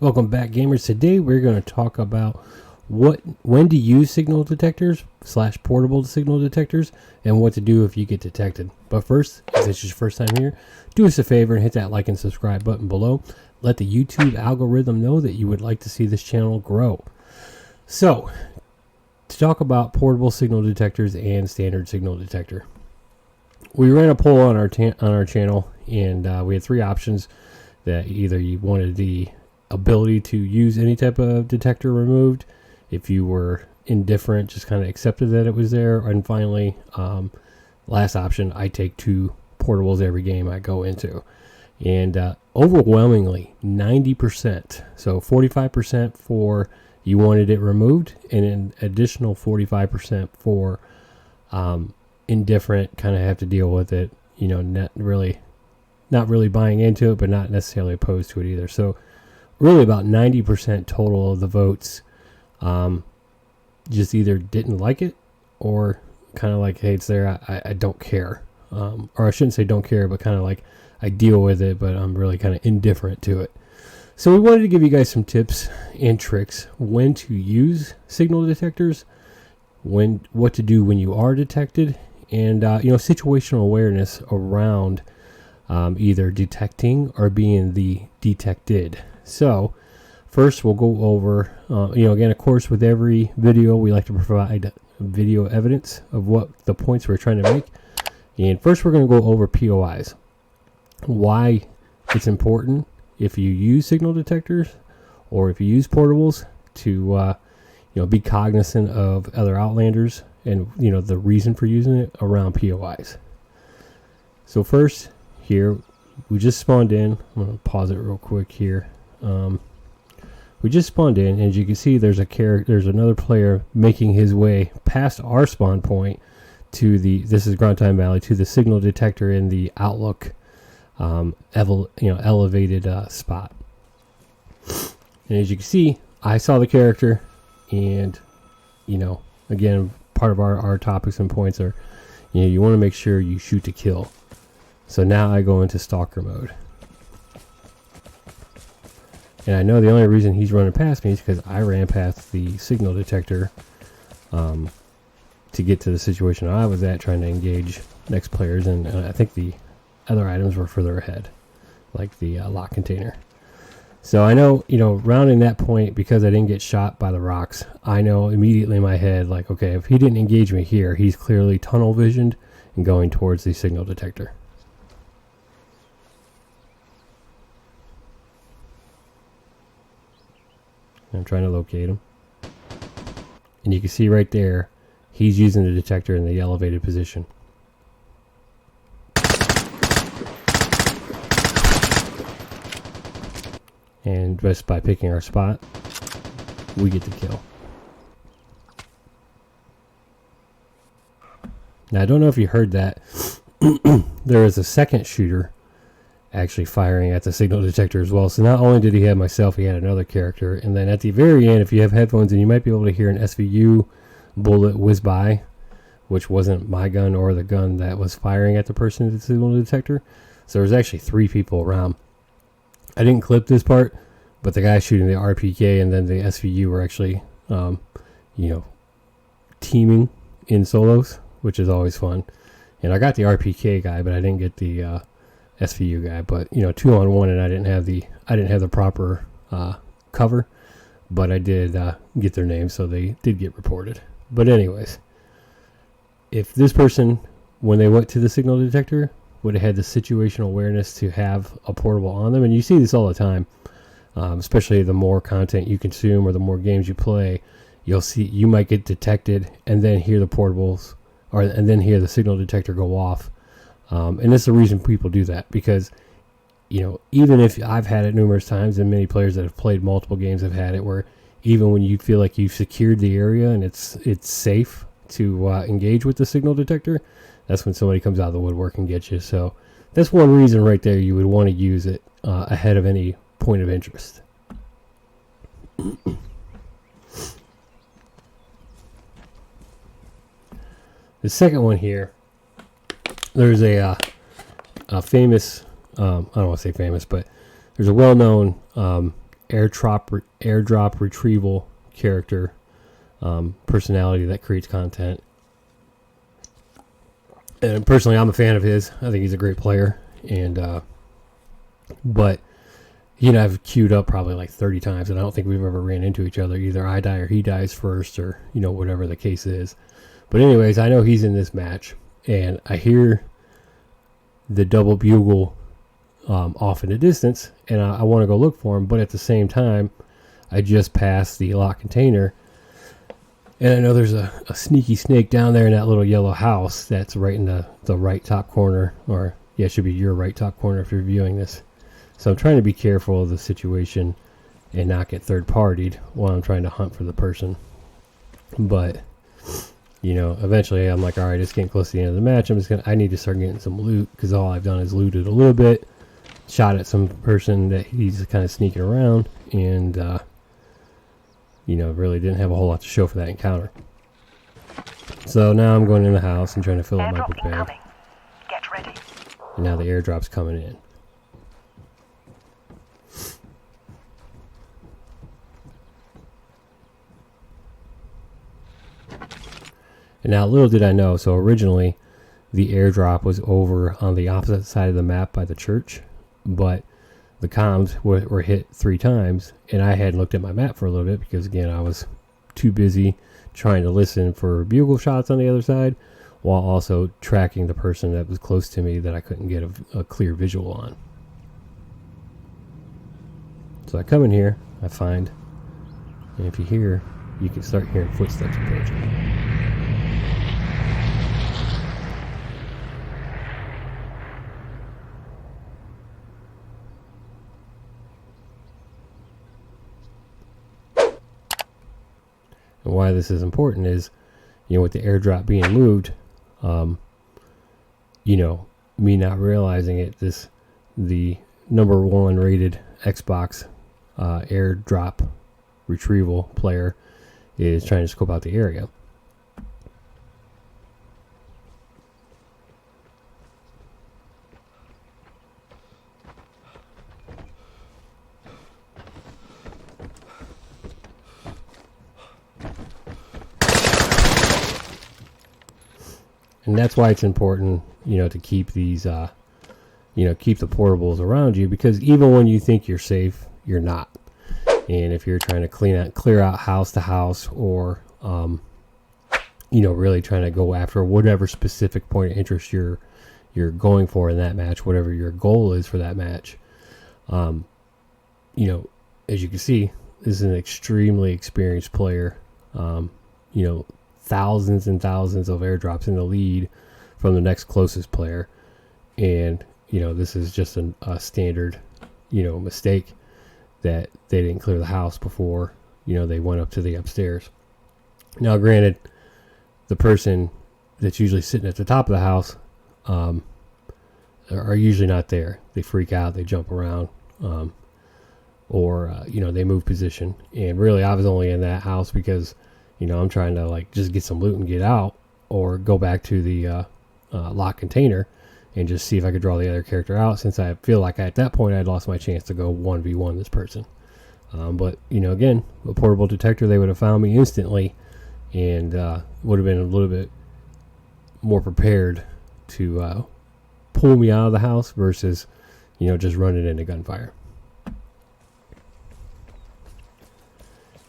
Welcome back, gamers. Today we're going to talk about when to use signal detectors / portable signal detectors and what to do if you get detected. But first, if this is your first time here, do us a favor and hit that like and subscribe button below. Let the YouTube algorithm know that you would like to see this channel grow. So, to talk about portable signal detectors and standard signal detector, we ran a poll on our channel, and we had three options. That either you wanted the ability to use any type of detector removed, if you were indifferent, just kind of accepted that it was there, and finally, last option, I take 2 portables every game I go into. And overwhelmingly 90%, so 45% for you wanted it removed, and an additional 45% for indifferent, kind of have to deal with it, you know, not really buying into it, but not necessarily opposed to it either. So really about 90% total of the votes just either didn't like it or kind of like, hey, it's there, I don't care. Or I shouldn't say don't care, but kind of like I deal with it, but I'm really kind of indifferent to it. So we wanted to give you guys some tips and tricks when to use signal detectors, what to do when you are detected, and situational awareness around either detecting or being the detected. So first we'll go over, again, of course, with every video we like to provide video evidence of what the points we're trying to make. And first we're going to go over POIs, why it's important if you use signal detectors or if you use portables to be cognizant of other outlanders and the reason for using it around POIs. So first, here we just spawned in. I'm going to pause it real quick here. We just spawned in, and as you can see, there's another player making his way past our spawn point to this is Grantime Valley, to the signal detector in the Outlook elevated spot. And as you can see, I saw the character, and again, part of our topics and points are you want to make sure you shoot to kill. So now I go into stalker mode. And I know the only reason he's running past me is because I ran past the signal detector to get to the situation I was at, trying to engage next players. And I think the other items were further ahead, like the lock container. So I know, rounding that point, because I didn't get shot by the rocks, I know immediately in my head, like, okay, if he didn't engage me here, he's clearly tunnel visioned and going towards the signal detector. I'm trying to locate him. And you can see right there, he's using the detector in the elevated position. And just by picking our spot, we get the kill. Now, I don't know if you heard that. There is a second shooter actually firing at the signal detector as well. So not only did he have myself, he had another character. And then at the very end, if you have headphones, and you might be able to hear an SVU bullet whiz by, which wasn't my gun or the gun that was firing at the person at the signal detector. So there was actually 3 people around. I didn't clip this part, but the guy shooting the RPK and then the SVU were actually, teaming in solos, which is always fun. And I got the RPK guy, but I didn't get the SVU guy. But 2-on-1, and I didn't have the proper cover, but I did get their names, so they did get reported. But anyways, if this person, when they went to the signal detector, would have had the situational awareness to have a portable on them, and you see this all the time, especially the more content you consume or the more games you play, you might get detected and then hear the portables, and then hear the signal detector go off. And that's the reason people do that, because even if I've had it numerous times, and many players that have played multiple games have had it, where even when you feel like you've secured the area and it's safe to engage with the signal detector, that's when somebody comes out of the woodwork and gets you. So that's one reason right there you would want to use it ahead of any point of interest. The second one here, there's a famous, I don't want to say famous, but there's a well-known airdrop retrieval character personality that creates content. And personally, I'm a fan of his. I think he's a great player. And but I've queued up probably like 30 times, and I don't think we've ever ran into each other. Either I die or he dies first, or whatever the case is. But anyways, I know he's in this match, and I hear the double bugle off in the distance, and I want to go look for him. But at the same time, I just passed the lock container, and I know there's a sneaky snake down there in that little yellow house that's right in the right top corner, or it should be your right top corner if you're viewing this. So I'm trying to be careful of the situation and not get third-partied while I'm trying to hunt for the person. But eventually I'm like, all right, it's getting close to the end of the match. I need to start getting some loot, because all I've done is looted a little bit, shot at some person that he's kind of sneaking around, and really didn't have a whole lot to show for that encounter. So now I'm going in the house and trying to fill up my book bag. Get ready. And now the airdrop's coming in. And now, little did I know, so originally the airdrop was over on the opposite side of the map by the church, but the comms were hit 3 times, and I hadn't looked at my map for a little bit because, again, I was too busy trying to listen for bugle shots on the other side, while also tracking the person that was close to me that I couldn't get a clear visual on. So I come in here, I find, and if you hear, you can start hearing footsteps approaching. And why this is important is, with the airdrop being moved, me not realizing it, the number 1 rated Xbox airdrop retrieval player is trying to scope out the area. And that's why it's important, to keep these, keep the portables around you, because even when you think you're safe, you're not. And if you're trying to clear out house to house, or, really trying to go after whatever specific point of interest you're going for in that match, whatever your goal is for that match, as you can see, this is an extremely experienced player, thousands and thousands of airdrops in the lead from the next closest player, and this is just a standard mistake that they didn't clear the house before they went up to the upstairs. Now granted, the person that's usually sitting at the top of the house are usually not there. They freak out, they jump around, or they move position, and really I was only in that house because I'm trying to just get some loot and get out, or go back to the lock container and just see if I could draw the other character out, since I feel like at that point I'd lost my chance to go 1v1 this person. But again, a portable detector, they would have found me instantly, and would have been a little bit more prepared to pull me out of the house versus just running into gunfire.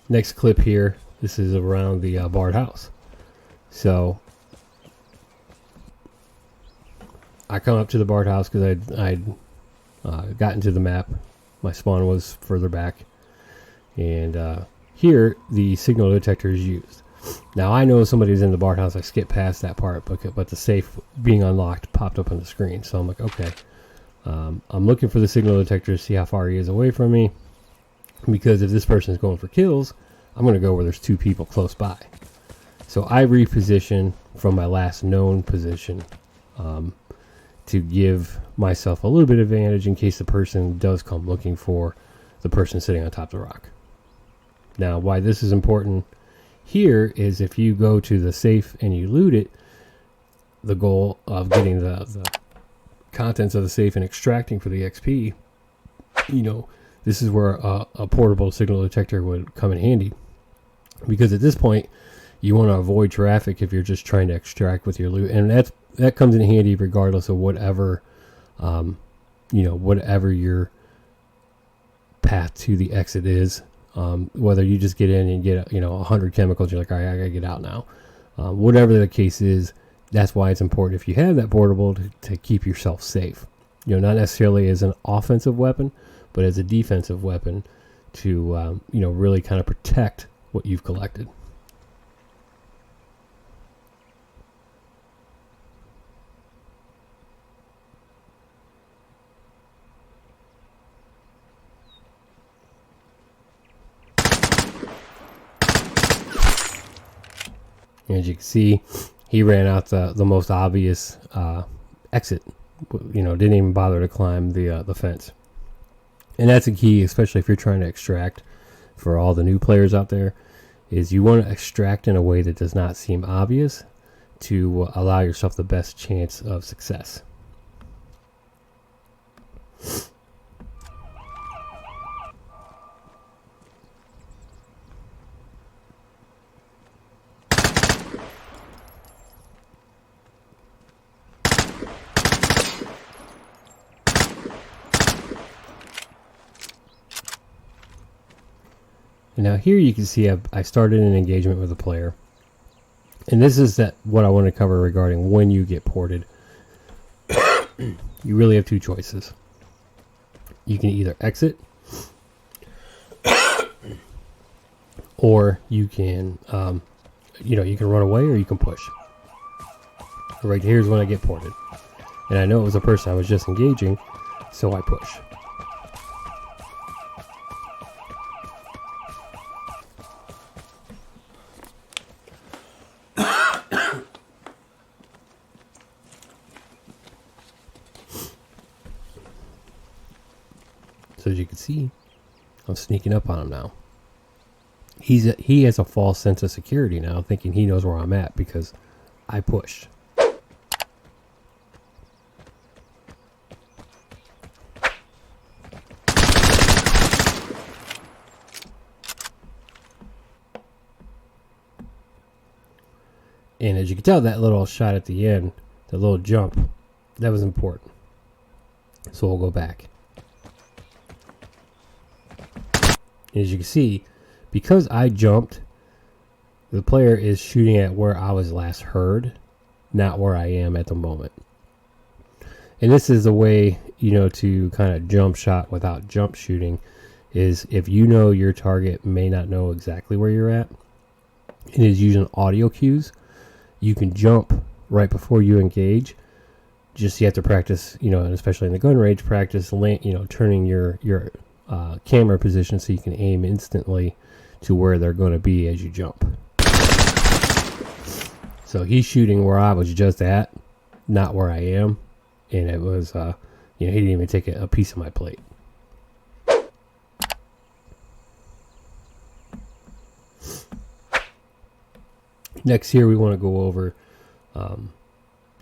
Next clip here. This is around the barred house. So I come up to the barred house because I'd gotten to the map. My spawn was further back. And here the signal detector is used. Now I know somebody's in the barred house. I skipped past that part, but the safe being unlocked popped up on the screen. So I'm like, okay. I'm looking for the signal detector to see how far he is away from me. Because if this person is going for kills, I'm going to go where there's 2 people close by. So I reposition from my last known position to give myself a little bit of advantage in case the person does come looking for the person sitting on top of the rock. Now, why this is important here is if you go to the safe and you loot it, the goal of getting the contents of the safe and extracting for the XP, this is where a portable signal detector would come in handy, because at this point you want to avoid traffic if you're just trying to extract with your loot, and that comes in handy regardless of whatever whatever your path to the exit is. Whether you just get in and get 100 chemicals, you're like, all right, I gotta get out now. Whatever the case is, that's why it's important if you have that portable to keep yourself safe. Not necessarily as an offensive weapon, but as a defensive weapon to really kind of protect what you've collected. As you can see, he ran out the most obvious exit. Didn't even bother to climb the fence. And that's a key, especially if you're trying to extract. For all the new players out there, is you want to extract in a way that does not seem obvious to allow yourself the best chance of success. And now here you can see I started an engagement with a player. And this is what I want to cover regarding when you get ported. You really have two choices. You can either exit, or you can you can run away, or you can push. Right here's when I get ported. And I know it was a person I was just engaging, so I push. So as you can see, I'm sneaking up on him now. He has a false sense of security now, thinking he knows where I'm at because I pushed. And as you can tell, that little shot at the end, the little jump, that was important. So we'll go back. As you can see, because I jumped, the player is shooting at where I was last heard, not where I am at the moment. And this is the way, to kind of jump shot without jump shooting, is if your target may not know exactly where you're at, and is using audio cues, you can jump right before you engage. Just you have to practice, and especially in the gun range, practice, turning your camera position so you can aim instantly to where they're going to be as you jump. So he's shooting where I was just at, not where I am, and it was, he didn't even take a piece of my plate. Next here, we want to go over,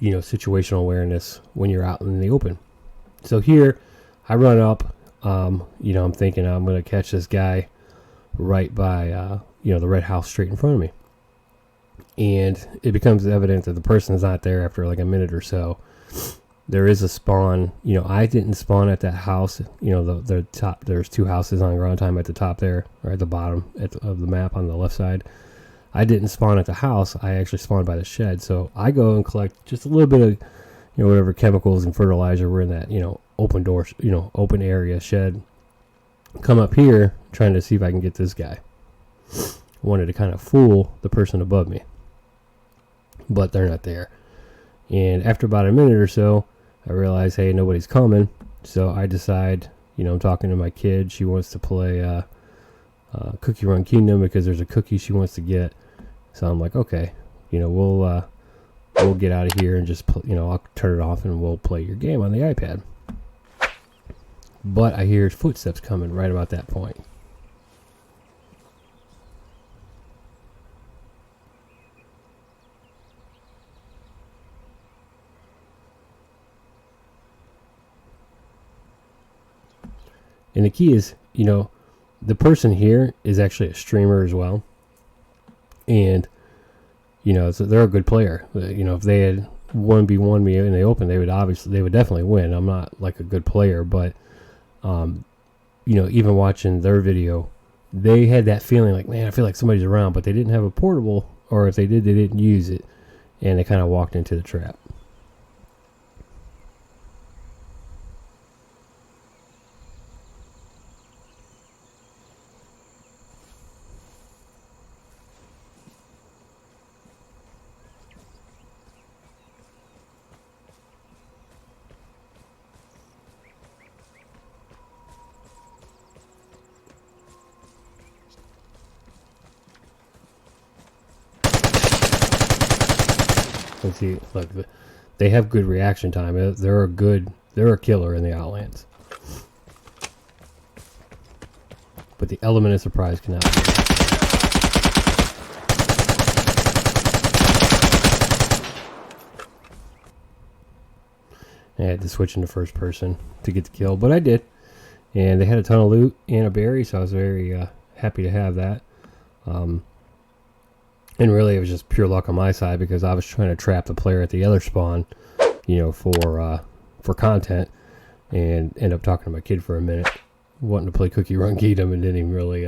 situational awareness when you're out in the open. So here, I run up. I'm thinking I'm going to catch this guy right by, the red house straight in front of me. And it becomes evident that the person is not there after like a minute or so. There is a spawn. I didn't spawn at that house. The top, there's two houses on ground time at the top there, or at the bottom of the map on the left side. I didn't spawn at the house. I actually spawned by the shed. So I go and collect just a little bit of, whatever chemicals and fertilizer were in that, open door, open area shed. Come up here trying to see if I can get this guy. Wanted to kind of fool the person above me, but they're not there. And after about a minute or so, I realize, hey, nobody's coming. So I decide, I'm talking to my kid. She wants to play Cookie Run Kingdom because there's a cookie she wants to get. So I'm like, okay, we'll get out of here and just, I'll turn it off and we'll play your game on the iPad. But I hear footsteps coming right about that point. And the key is, the person here is actually a streamer as well. And, so they're a good player. If they had 1v1 me in the open, they would definitely win. I'm not like a good player, but, even watching their video, they had that feeling like, man, I feel like somebody's around, but they didn't have a portable, or if they did, they didn't use it, and they kind of walked into the trap. Let's see, look, they have good reaction time. They're a killer in the Outlands. But the element of surprise cannot be. I had to switch into first person to get the kill, but I did. And they had a ton of loot and a berry, so I was very happy to have that. And really, it was just pure luck on my side because I was trying to trap the player at the other spawn, for content, and end up talking to my kid for a minute, wanting to play Cookie Run Geedom, and didn't even really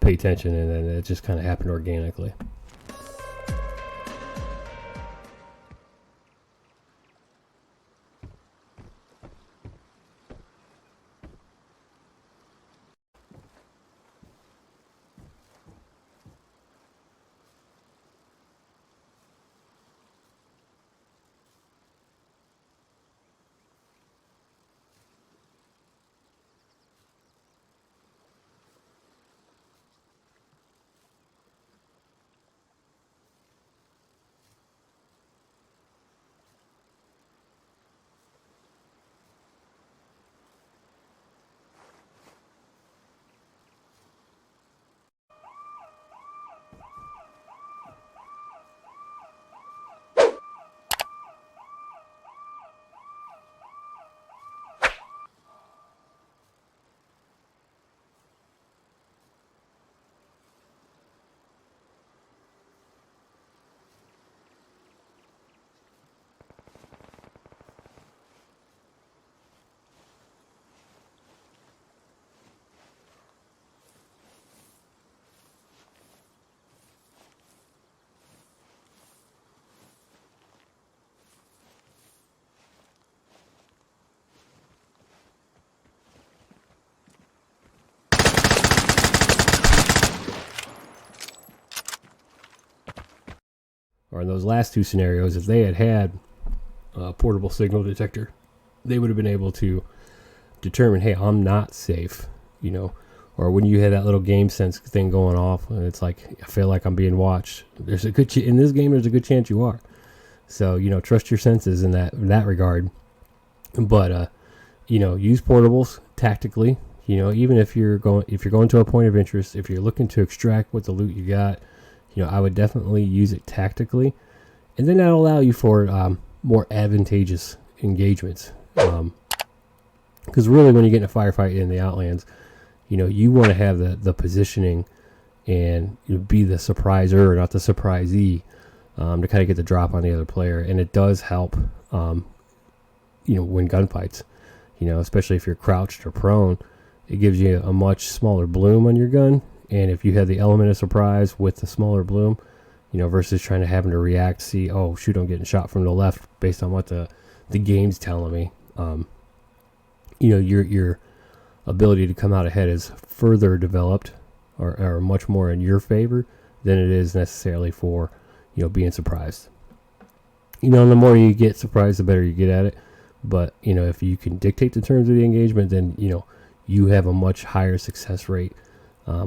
pay attention, and then it just kind of happened organically. Or in those last two scenarios, if they had a portable signal detector, they would have been able to determine, hey, I'm not safe, or when you had that little game sense thing going off, and it's like, I feel like I'm being watched. There's a good in this game. There's a good chance you are. So trust your senses in that regard. But use portables tactically. Even if you're going to a point of interest, if you're looking to extract what the loot you got, I would definitely use it tactically, and then that'll allow you for more advantageous engagements. Because really, when you get in a firefight in the Outlands, you want to have the positioning and be the surpriser, not the surprisee, to kind of get the drop on the other player. And it does help, win gunfights. Especially if you're crouched or prone, it gives you a much smaller bloom on your gun. And if you have the element of surprise with the smaller bloom, versus having to react, see, oh shoot, I'm getting shot from the left based on what the game's telling me. Your ability to come out ahead is further developed, or much more in your favor than it is necessarily for being surprised. And the more you get surprised, the better you get at it. But if you can dictate the terms of the engagement, then you have a much higher success rate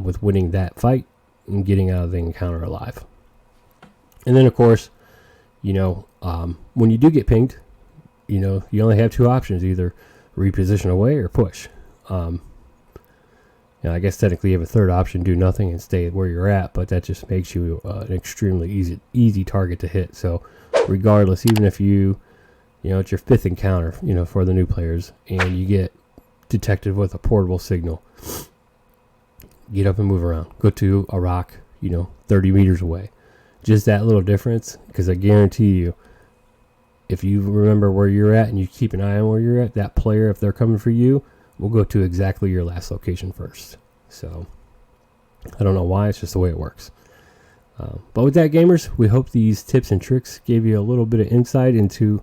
with winning that fight and getting out of the encounter alive. And then, of course, when you do get pinged, you only have two options: either reposition away or push. I guess technically you have a third option: do nothing and stay where you're at, but that just makes you an extremely easy target to hit. So regardless, even if it's your fifth encounter, for the new players, and you get detected with a portable signal. Get up and move around. Go to a rock, 30 meters away. Just that little difference, because I guarantee you, if you remember where you're at and you keep an eye on where you're at, that player, if they're coming for you, will go to exactly your last location first. So I don't know why, it's just the way it works. But with that, gamers, we hope these tips and tricks gave you a little bit of insight into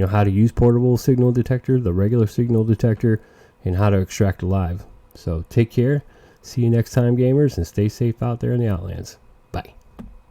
how to use portable signal detector, the regular signal detector, and how to extract alive. So take care. See you next time, gamers, and stay safe out there in the Outlands.